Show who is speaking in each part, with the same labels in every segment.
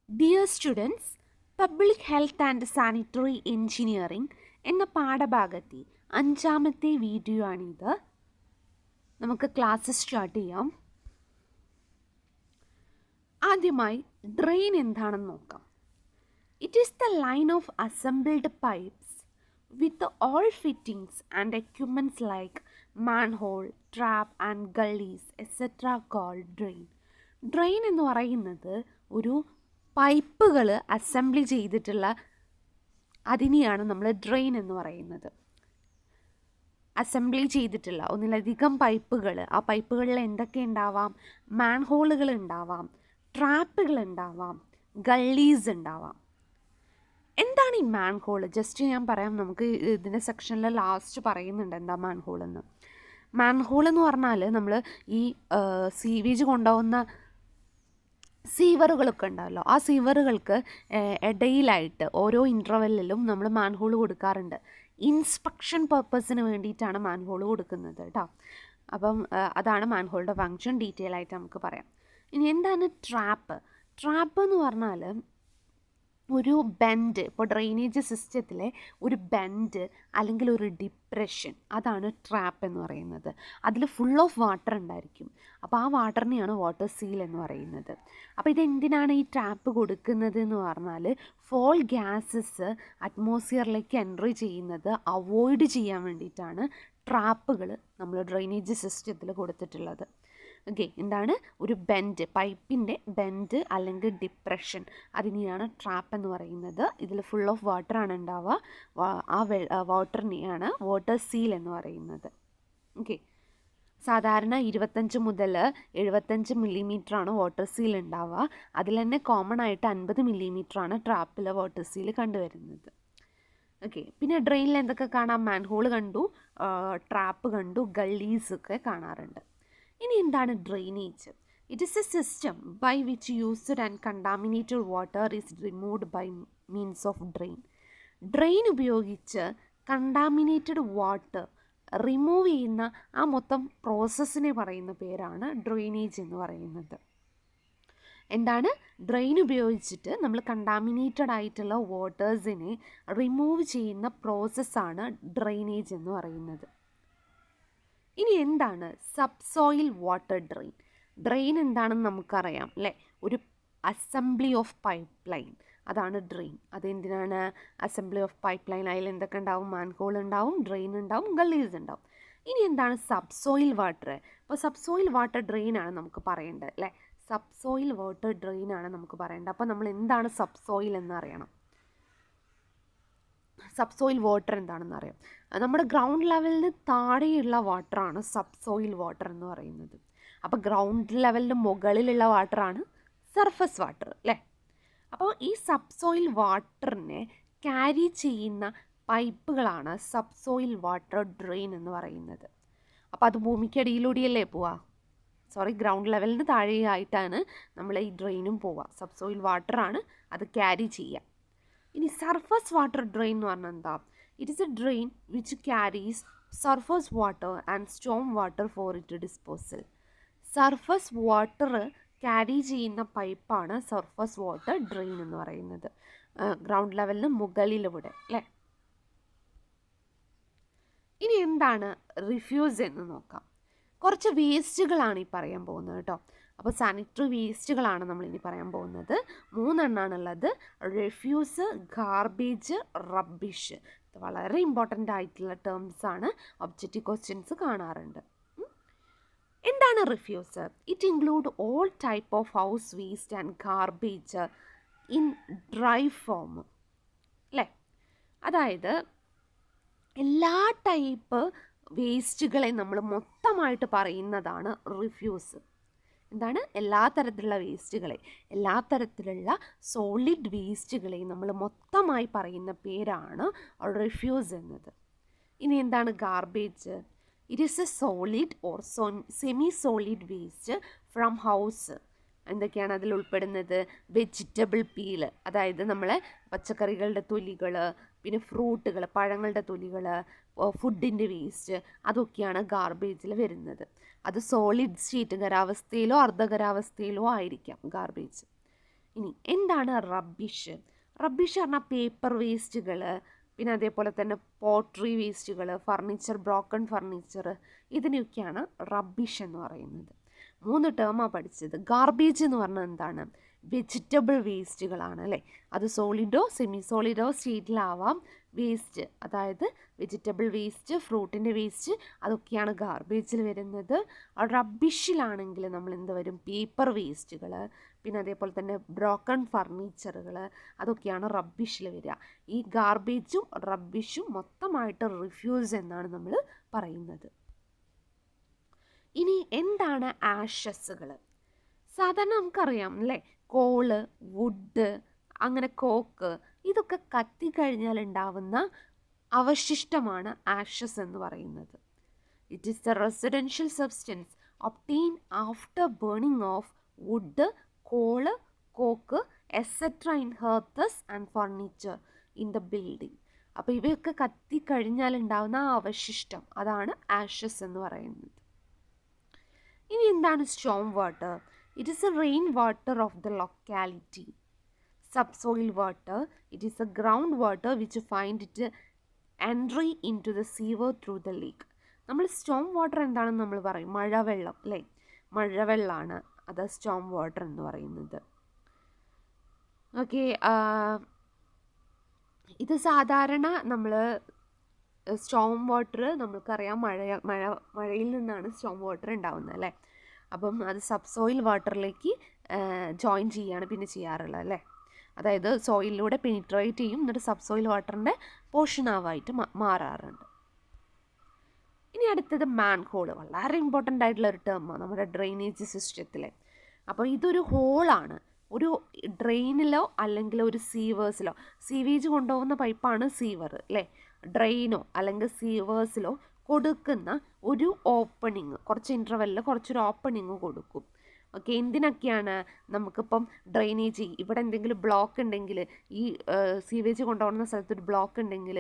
Speaker 1: Dear students, public health and sanitary engineering എന്ന പാഠഭാഗത്തെ 5-ാമത്തെ video ആണിത്. നമുക്ക് ക്ലാസ് സ്റ്റാർട്ട് ചെയ്യാം. ആദ്യമായി ഡ്രെയിൻ എന്താണെന്ന് നോക്കാം. It is the line of assembled pipes with all fittings and equipments like manhole, trap and gullies etcetera called drain. Drain എന്ന് പറയുന്നത് ഒരു പൈപ്പുകൾ അസംബ്ലി ചെയ്തിട്ടുള്ള അതിനെയാണ് നമ്മൾ ഡ്രെയിൻ എന്ന് പറയുന്നത്. അസംബ്ലി ചെയ്തിട്ടുള്ള ഒന്നിലധികം പൈപ്പുകൾ, ആ പൈപ്പുകളിൽ എന്തൊക്കെ ഉണ്ടാവാം? മാൻഹോളുകൾ ഉണ്ടാവാം, ട്രാപ്പുകൾ ഉണ്ടാവാം, ഗള്ളീസ് ഉണ്ടാവാം. എന്താണ് ഈ മാൻഹോൾ? ജസ്റ്റ് ഞാൻ പറയാം. നമുക്ക് ഇതിൻ്റെ സെക്ഷനിൽ ലാസ്റ്റ് പറയുന്നുണ്ട് എന്താ മാൻഹോൾ എന്ന്. മാൻഹോൾ എന്ന് പറഞ്ഞാൽ നമ്മൾ ഈ സീവേജ് കൊണ്ടുപോകുന്ന സീവറുകളൊക്കെ ഉണ്ടാവല്ലോ, ആ സീവറുകൾക്ക് ഇടയിലായിട്ട് ഓരോ ഇൻ്റർവെല്ലിലും നമ്മൾ മാൻഹോൾ കൊടുക്കാറുണ്ട്. ഇൻസ്പെക്ഷൻ പർപ്പസിന് വേണ്ടിയിട്ടാണ് മാൻഹോൾ കൊടുക്കുന്നത് കേട്ടോ. അപ്പം അതാണ് മാൻഹോളിൻ്റെ ഫങ്ഷൻ. ഡീറ്റെയിൽ ആയിട്ട് നമുക്ക് പറയാം. ഇനി എന്താണ് ട്രാപ്പ്? ട്രാപ്പ് എന്ന് പറഞ്ഞാൽ ഒരു ബെൻഡ്, ഇപ്പോൾ ഡ്രെയിനേജ് സിസ്റ്റത്തിലെ ഒരു ബെൻഡ് അല്ലെങ്കിൽ ഒരു ഡിപ്രഷൻ, അതാണ് ട്രാപ്പ് എന്ന് പറയുന്നത്. അതിൽ ഫുൾ ഓഫ് വാട്ടർ ഉണ്ടായിരിക്കും. അപ്പോൾ ആ വാട്ടറിനെയാണ് വാട്ടർ സീൽ എന്ന് പറയുന്നത്. അപ്പോൾ ഇതെന്തിനാണ് ഈ ട്രാപ്പ് കൊടുക്കുന്നത് എന്ന് പറഞ്ഞാൽ ഫോൾ ഗ്യാസസ് അറ്റ്മോസ്ഫിയറിലേക്ക് എൻട്രി ചെയ്യുന്നത് അവോയ്ഡ് ചെയ്യാൻ വേണ്ടിയിട്ടാണ് ട്രാപ്പുകൾ നമ്മൾ ഡ്രെയിനേജ് സിസ്റ്റത്തിൽ കൊടുത്തിട്ടുള്ളത്. ഓക്കെ, എന്താണ് ഒരു ബെൻഡ്, പൈപ്പിൻ്റെ ബെൻഡ് അല്ലെങ്കിൽ ഡിപ്രഷൻ, അതിനെയാണ് ട്രാപ്പ് എന്ന് പറയുന്നത്. ഇതിൽ ഫുൾ ഓഫ് വാട്ടറാണ് ഉണ്ടാവുക. ആ വാട്ടറിനെയാണ് വാട്ടർ സീൽ എന്ന് പറയുന്നത്. ഓക്കെ, സാധാരണ 25 മുതൽ 75 മില്ലിമീറ്ററാണ് വാട്ടർ സീൽ ഉണ്ടാവുക. അതിൽ തന്നെ കോമൺ ആയിട്ട് 50 മില്ലിമീറ്ററാണ് ട്രാപ്പിൽ വാട്ടർ സീൽ കണ്ടുവരുന്നത്. ഓക്കെ, പിന്നെ ഡ്രെയിനിൽ എന്തൊക്കെ കാണാം? മാൻഹോൾ കണ്ടു, ട്രാപ്പ് കണ്ടു, ഗള്ളീസ് ഒക്കെ കാണാറുണ്ട്. ഇനി എന്താണ് drainage? It is a system by which used and contaminated water is removed by means of drain. Drain ഉപയോഗിച്ച് കണ്ടാമിനേറ്റഡ് വാട്ടർ റിമൂവ് ചെയ്യുന്ന ആ മൊത്തം പ്രോസസ്സിനെ പറയുന്ന പേരാണ് ഡ്രെയിനേജ് എന്ന് പറയുന്നത്. എന്താണ്? ഡ്രെയിൻ ഉപയോഗിച്ചിട്ട് നമ്മൾ കണ്ടാമിനേറ്റഡ് ആയിട്ടുള്ള വാട്ടേഴ്സിനെ റിമൂവ് ചെയ്യുന്ന പ്രോസസ്സാണ് ഡ്രെയിനേജ് എന്ന് പറയുന്നത്. ഇനി എന്താണ് സബ്സോയിൽ വാട്ടർ ഡ്രെയിൻ? ഡ്രെയിൻ എന്താണെന്ന് നമുക്കറിയാം അല്ലേ? ഒരു അസംബ്ലി ഓഫ് പൈപ്പ് ലൈൻ, അതാണ് ഡ്രെയിൻ. അതെന്തിനാണ് അസംബ്ലി ഓഫ് പൈപ്പ് ലൈൻ? അതിൽ എന്തൊക്കെ ഉണ്ടാവും? മാൻഹോൾ ഉണ്ടാവും, ഡ്രെയിൻ ഉണ്ടാവും, ഗള്ളീസ് ഉണ്ടാവും. ഇനി എന്താണ് സബ്സോയിൽ വാട്ടർ? അപ്പോൾ സബ്സോയിൽ വാട്ടർ ഡ്രെയിനാണ് നമുക്ക് പറയേണ്ടത് അല്ലേ? സബ്സോയിൽ വാട്ടർ ഡ്രെയിനാണ് നമുക്ക് പറയേണ്ടത്. അപ്പോൾ നമ്മൾ എന്താണ് സബ്സോയിൽ എന്നറിയണം. സബ്സോയിൽ വാട്ടർ എന്താണെന്ന് അറിയാം. നമ്മുടെ ഗ്രൗണ്ട് ലെവലിന് താഴെയുള്ള വാട്ടറാണ് സബ്സോയിൽ വാട്ടർ എന്ന് പറയുന്നത്. അപ്പോൾ ഗ്രൗണ്ട് ലെവലിന് മുകളിലുള്ള വാട്ടറാണ് സർഫസ് വാട്ടർ അല്ലേ? അപ്പോൾ ഈ സബ്സോയിൽ വാട്ടറിനെ ക്യാരി ചെയ്യുന്ന പൈപ്പുകളാണ് സബ്സോയിൽ വാട്ടർ ഡ്രെയിൻ എന്ന് പറയുന്നത്. അപ്പോൾ അത് ഭൂമിക്കടിയിലൂടെയല്ലേ പോവുക? ഗ്രൗണ്ട് ലെവലിന് താഴെയായിട്ടാണ് നമ്മൾ ഈ ഡ്രെയിനും പോവുക. സബ്സോയിൽ വാട്ടറാണ് അത് ക്യാരി ചെയ്യുക. ഇനി സർഫസ് വാട്ടർ ഡ്രെയിൻ എന്ന് പറഞ്ഞാൽ എന്താ? It is A drain which carries surface water and Storm water for it disposal. Surface water carry ചെയ്യുന്ന പൈപ്പാണ് സർഫസ് വാട്ടർ ഡ്രെയിൻ എന്ന് പറയുന്നത്. ഗ്രൗണ്ട് ലെവലിന് മുകളിലൂടെ അല്ലേ? ഇനി എന്താണ് റിഫ്യൂസ് എന്ന് നോക്കാം. കുറച്ച് വേസ്റ്റുകളാണ് ഈ പറയാൻ പോകുന്നത് കേട്ടോ. അപ്പോൾ സാനിറ്ററി വേസ്റ്റുകളാണ് നമ്മളിനി പറയാൻ പോകുന്നത്. 3 എണ്ണാണുള്ളത്: റിഫ്യൂസ്, ഗാർബേജ്, റബ്ബിഷ്. ഇത് വളരെ ഇമ്പോർട്ടൻ്റ് ആയിട്ടുള്ള ടേംസ് ആണ്. ഒബ്ജക്റ്റീവ് ക്വസ്റ്റ്യൻസ് കാണാറുണ്ട്. എന്താണ് refuse? It include all type of house waste and garbage in dry form അല്ലേ? അതായത് എല്ലാ ടൈപ്പ് വേസ്റ്റുകളെ നമ്മൾ മൊത്തമായിട്ട് പറയുന്നതാണ് റിഫ്യൂസ്. എന്താണ്? എല്ലാ തരത്തിലുള്ള വേസ്റ്റുകളെ, എല്ലാ തരത്തിലുള്ള സോളിഡ് വേസ്റ്റുകളെയും നമ്മൾ മൊത്തമായി പറയുന്ന പേരാണ് റിഫ്യൂസ് എന്നത്. ഇനി എന്താണ് garbage? It is A solid or semi solid waste from house. എന്തൊക്കെയാണ് അതിൽ ഉൾപ്പെടുന്നത്? വെജിറ്റബിൾ പീല്, അതായത് നമ്മളെ പച്ചക്കറികളുടെ തൊലികൾ, പിന്നെ ഫ്രൂട്ടുകൾ, പഴങ്ങളുടെ തൊലികൾ, ഫുഡിൻ്റെ വേസ്റ്റ്, അതൊക്കെയാണ് ഗാർബേജിൽ വരുന്നത്. അത് സോളിഡ് സ്റ്റേറ്റ്, ഖരാവസ്ഥയിലോ അർദ്ധഖരാവസ്ഥയിലോ ആയിരിക്കാം ഗാർബേജ്. ഇനി എന്താണ് റബ്ബിഷ്? റബ്ബിഷ് പറഞ്ഞാൽ പേപ്പർ വേസ്റ്റുകൾ, പിന്നെ അതേപോലെ തന്നെ പോട്രി വേസ്റ്റുകൾ, ഫർണിച്ചർ, ബ്രോക്കൺ ഫർണിച്ചർ, ഇതിനെയൊക്കെയാണ് റബ്ബിഷ് എന്ന് പറയുന്നത്. 3 ടേമാണ് പഠിച്ചത്. ഗാർബേജ് എന്ന് പറഞ്ഞാൽ എന്താണ്? വെജിറ്റബിൾ വേസ്റ്റുകളാണ് അല്ലേ. അത് സോളിഡോ സെമി സോളിഡോ സ്റ്റേറ്റിലാവാം വേസ്റ്റ്, അതായത് വെജിറ്റബിൾ വേസ്റ്റ്, ഫ്രൂട്ടിൻ്റെ വേസ്റ്റ്, അതൊക്കെയാണ് ഗാർബേജിൽ വരുന്നത്. റബ്ബിഷിലാണെങ്കിൽ നമ്മൾ എന്ത് വരും? പേപ്പർ വേസ്റ്റുകൾ, പിന്നെ അതേപോലെ തന്നെ ബ്രോക്കൺ ഫർണിച്ചറുകൾ, അതൊക്കെയാണ് റബ്ബിഷിൽ വരിക. ഈ ഗാർബേജും റബ്ബിഷും മൊത്തമായിട്ട് റിഫ്യൂസ് എന്നാണ് നമ്മൾ പറയുന്നത്. ഇനി എന്താണ് ആഷസുകൾ? സാധാരണ നമുക്കറിയാം അല്ലേ, കോള്, വുഡ്, അങ്ങനെ കോക്ക്, ഇതൊക്കെ കത്തിക്കഴിഞ്ഞാൽ ഉണ്ടാവുന്ന അവശിഷ്ടമാണ് ആഷസ് എന്ന് പറയുന്നത്. It is the residential substance obtain after burning of wood, coal, coke etcetera in hearths and furniture in the building. അപ്പോൾ ഇവയൊക്കെ കത്തിക്കഴിഞ്ഞാൽ ഉണ്ടാവുന്ന ആ അവശിഷ്ടം, അതാണ് ആഷസ് എന്ന് പറയുന്നത്. ഇനി എന്താണ് storm water? It is a rain water of the locality. Subsoil water, it is a ground water which find it entry in to the sewer through the leak. നമ്മൾ സ്റ്റോം വാട്ടർ എന്താണെന്ന് നമ്മൾ പറയും? മഴവെള്ളം അല്ലേ, മഴവെള്ളമാണ് അത് സ്റ്റോം വാട്ടർ എന്ന് പറയുന്നത്. Okay, ഇത് സാധാരണ നമ്മൾ സ്റ്റോം വാട്ടർ നമ്മൾക്കറിയാം മഴയിൽ നിന്നാണ് സ്റ്റോം വാട്ടർ ഉണ്ടാവുന്നത് അല്ലേ. അപ്പം അത് സബ്സോയിൽ വാട്ടറിലേക്ക് ജോയിൻ ചെയ്യുകയാണ് പിന്നെ ചെയ്യാറുള്ളത് അല്ലേ. അതായത് സോയിലിലൂടെ പെനിട്രേറ്റ് ചെയ്യും, എന്നിട്ട് സബ്സോയിൽ വാട്ടറിൻ്റെ പോർഷനാവായിട്ട് മാറാറുണ്ട്. ഇനി അടുത്തത് മാൻഹോൾ. വളരെ ഇമ്പോർട്ടൻ്റ് ആയിട്ടുള്ള ഒരു ടേമാണ് നമ്മുടെ ഡ്രെയിനേജ് സിസ്റ്റത്തിലെ. അപ്പോൾ ഇതൊരു ഹോളാണ്. ഒരു ഡ്രെയിനിലോ അല്ലെങ്കിൽ ഒരു സീവേഴ്സിലോ, സീവേജ് കൊണ്ടുപോകുന്ന പൈപ്പാണ് സീവർ അല്ലേ, ഡ്രെയിനോ അല്ലെങ്കിൽ സീവേഴ്സിലോ കൊടുക്കുന്ന ഒരു ഓപ്പണിങ്, കുറച്ച് ഇൻ്റർവെല്ലിൽ കുറച്ചൊരു ഓപ്പണിങ് കൊടുക്കും. ഓക്കെ, എന്തിനൊക്കെയാണ്? നമുക്കിപ്പം ഡ്രെയിനേജ് ഇവിടെ എന്തെങ്കിലും ബ്ലോക്ക് ഉണ്ടെങ്കിൽ, ഈ സീവേജ് കൊണ്ടുപോകുന്ന സ്ഥലത്തൊരു ബ്ലോക്ക് ഉണ്ടെങ്കിൽ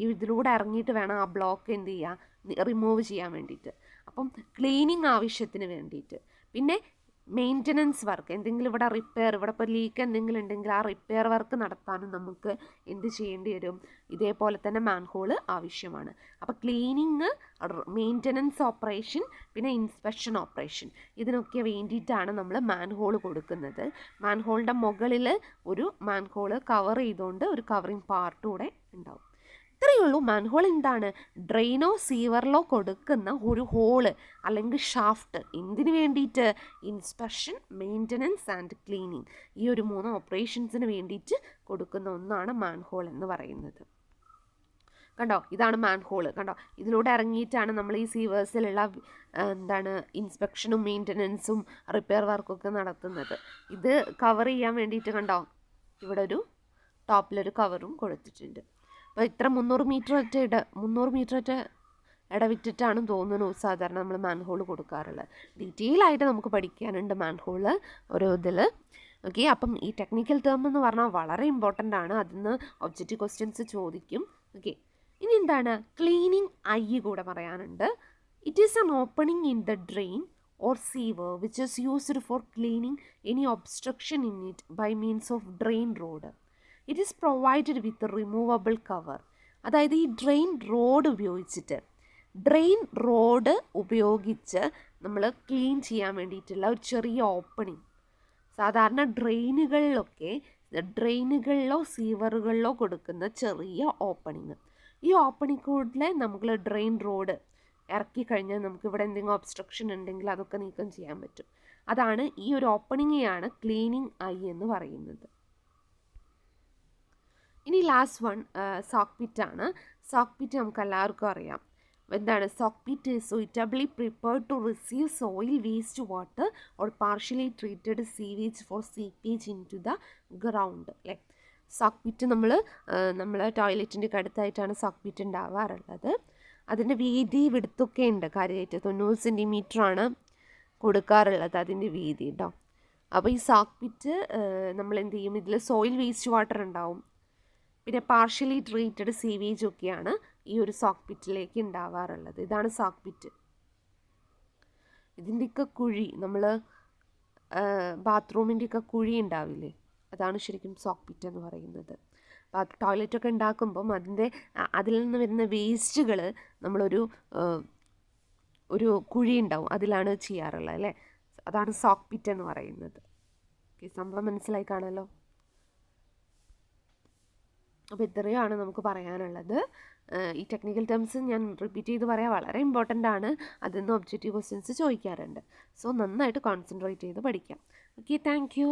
Speaker 1: ഇതിലൂടെ ഇറങ്ങിയിട്ട് വേണം ആ ബ്ലോക്ക് എന്ത് ചെയ്യുക, റിമൂവ് ചെയ്യാൻ വേണ്ടിയിട്ട്. അപ്പം ക്ലീനിങ് ആവശ്യത്തിന് വേണ്ടിയിട്ട്. പിന്നെ മെയിൻ്റനൻസ് വർക്ക്, എന്തെങ്കിലും ഇവിടെ റിപ്പയർ, ഇവിടെ ഇപ്പോൾ ലീക്ക് എന്തെങ്കിലും ഉണ്ടെങ്കിൽ ആ റിപ്പയർ വർക്ക് നടത്താനും നമുക്ക് എന്ത് ചെയ്യേണ്ടി വരും? ഇതേപോലെ തന്നെ മാൻഹോള് ആവശ്യമാണ്. അപ്പോൾ ക്ലീനിങ്, മെയിൻ്റനൻസ് ഓപ്പറേഷൻ, പിന്നെ ഇൻസ്പെക്ഷൻ ഓപ്പറേഷൻ, ഇതിനൊക്കെ വേണ്ടിയിട്ടാണ് നമ്മൾ മാൻഹോള് കൊടുക്കുന്നത്. മാൻഹോളിൻ്റെ മുകളിൽ ഒരു മാൻഹോള് കവർ ചെയ്തുകൊണ്ട് ഒരു കവറിങ് പാർട്ട് കൂടെ ഉണ്ടാവും. ഇത്രയേ ഉള്ളൂ. മാൻഹോൾ എന്താണ്? ഡ്രെയിനോ സീവറിലോ കൊടുക്കുന്ന ഒരു ഹോള് അല്ലെങ്കിൽ ഷാഫ്റ്റ്. എന്തിനു വേണ്ടിയിട്ട്? ഇൻസ്പെക്ഷൻ, മെയിൻ്റനൻസ് ആൻഡ് ക്ലീനിങ്, ഈ ഒരു 3 ഓപ്പറേഷൻസിന് വേണ്ടിയിട്ട് കൊടുക്കുന്ന ഒന്നാണ് മാൻഹോൾ എന്ന് പറയുന്നത്. കണ്ടോ, ഇതാണ് മാൻഹോള്. കണ്ടോ, ഇതിലൂടെ ഇറങ്ങിയിട്ടാണ് നമ്മൾ ഈ സീവേഴ്സിലുള്ള എന്താണ് ഇൻസ്പെക്ഷനും മെയിൻ്റനൻസും റിപ്പയർ വർക്കൊക്കെ നടത്തുന്നത്. ഇത് കവർ ചെയ്യാൻ വേണ്ടിയിട്ട് കണ്ടോ, ഇവിടെ ഒരു ടോപ്പിലൊരു കവറും കൊടുത്തിട്ടുണ്ട്. അപ്പോൾ ഇത്ര 300 മീറ്റർ ഒറ്റ ഇടവിട്ടിട്ടാണെന്ന് തോന്നുന്നു സാധാരണ നമ്മൾ മാൻഹോൾ കൊടുക്കാറുള്ളത്. ഡീറ്റെയിൽ ആയിട്ട് നമുക്ക് പഠിക്കാനുണ്ട് മാൻഹോള് ഓരോ ഇതിൽ. ഓക്കെ, അപ്പം ഈ ടെക്നിക്കൽ ടേം എന്ന് പറഞ്ഞാൽ വളരെ ഇമ്പോർട്ടൻ്റ് ആണ്. അതിന്ന് ഒബ്ജക്റ്റീവ് ക്വസ്റ്റ്യൻസ് ചോദിക്കും. ഓക്കെ, ഇനി എന്താണ്? ക്ലീനിങ് ഐ കൂടെ പറയാനുണ്ട്. It is an opening in the drain or sewer which is used for cleaning any obstruction in it by means of drain rod. It is provided with removable cover. അതായത് ഈ drain road ഉപയോഗിച്ച് നമ്മൾ clean ചെയ്യാൻ വേണ്ടിയിട്ടുള്ള ഒരു ചെറിയ opening. സാധാരണ ഡ്രെയിനുകളിലോ സീവറുകളിലോ കൊടുക്കുന്ന ചെറിയ ഓപ്പണിങ്. ഈ ഓപ്പണിങ് കൂടെ നമുക്ക് ഡ്രെയിൻ റോഡ് ഇറക്കി കഴിഞ്ഞാൽ നമുക്ക് ഇവിടെ എന്തെങ്കിലും ഒബ്സ്ട്രക്ഷൻ ഉണ്ടെങ്കിൽ അതൊക്കെ നീക്കം ചെയ്യാൻ പറ്റും. അതാണ് ഈ ഒരു ഓപ്പണിങ്ങെയാണ് ക്ലീനിങ് ഐ എന്ന് പറയുന്നത്. ഇനി ലാസ്റ്റ് വൺ സോക്ക് പിറ്റാണ്. സോക്ക് പിറ്റ് നമുക്ക് എല്ലാവർക്കും അറിയാം. എന്താണ് soak pit? suitably prepared to receive soil, waste water or partially treated sewage for seepage into the ground അല്ലേ. സോക്ക് പിറ്റ് നമ്മൾ ടോയ്ലറ്റിൻ്റെ അടുത്തായിട്ടാണ് സോക്ക് പിറ്റ് ഉണ്ടാവാറുള്ളത്. അതിൻ്റെ വീതി വിടുത്തൊക്കെ ഉണ്ട്. കാര്യമായിട്ട് 90 സെൻറ്റിമീറ്ററാണ് കൊടുക്കാറുള്ളത് അതിൻ്റെ വീതി കേട്ടോ. അപ്പോൾ ഈ സോക്ക് പിറ്റ് നമ്മൾ എന്ത് ചെയ്യും? ഇതിൽ സോയിൽ വേസ്റ്റ് വാട്ടർ ഉണ്ടാവും, പിന്നെ പാർഷ്യലി ട്രീറ്റഡ് സീവേജ് ഒക്കെയാണ് ഈ ഒരു സോക്ക് പിറ്റിലേക്ക് ഉണ്ടാവാറുള്ളത്. ഇതാണ് സോക്ക് പിറ്റ്. ഇതിൻ്റെയൊക്കെ കുഴി, നമ്മൾ ബാത്റൂമിൻ്റെയൊക്കെ കുഴി ഉണ്ടാവില്ലേ, അതാണ് ശരിക്കും സോക്ക് പിറ്റ് എന്ന് പറയുന്നത്. അപ്പോൾ അത് ടോയ്ലറ്റൊക്കെ ഉണ്ടാക്കുമ്പം അതിൽ നിന്ന് വരുന്ന വേസ്റ്റുകൾ നമ്മളൊരു ഒരു കുഴി ഉണ്ടാവും, അതിലാണ് ചെയ്യാറുള്ളത് അല്ലേ. അതാണ് സോക്ക് പിറ്റ് എന്ന് പറയുന്നത്. ഓക്കെ, സംഭവം മനസ്സിലായി കാണല്ലോ. അപ്പോൾ ഇത്രയാണ് നമുക്ക് പറയാനുള്ളത്. ഈ ടെക്നിക്കൽ ടേംസ് ഞാൻ റിപ്പീറ്റ് ചെയ്ത് പറയാൻ വളരെ ഇമ്പോർട്ടൻ്റ് ആണ്. അതിൽ നിന്ന് ഒബ്ജക്റ്റീവ് ക്വസ്റ്റ്യൻസ് ചോദിക്കാറുണ്ട്. സോ നന്നായിട്ട് കോൺസെൻട്രേറ്റ് ചെയ്ത് പഠിക്കാം. Okay, thank you.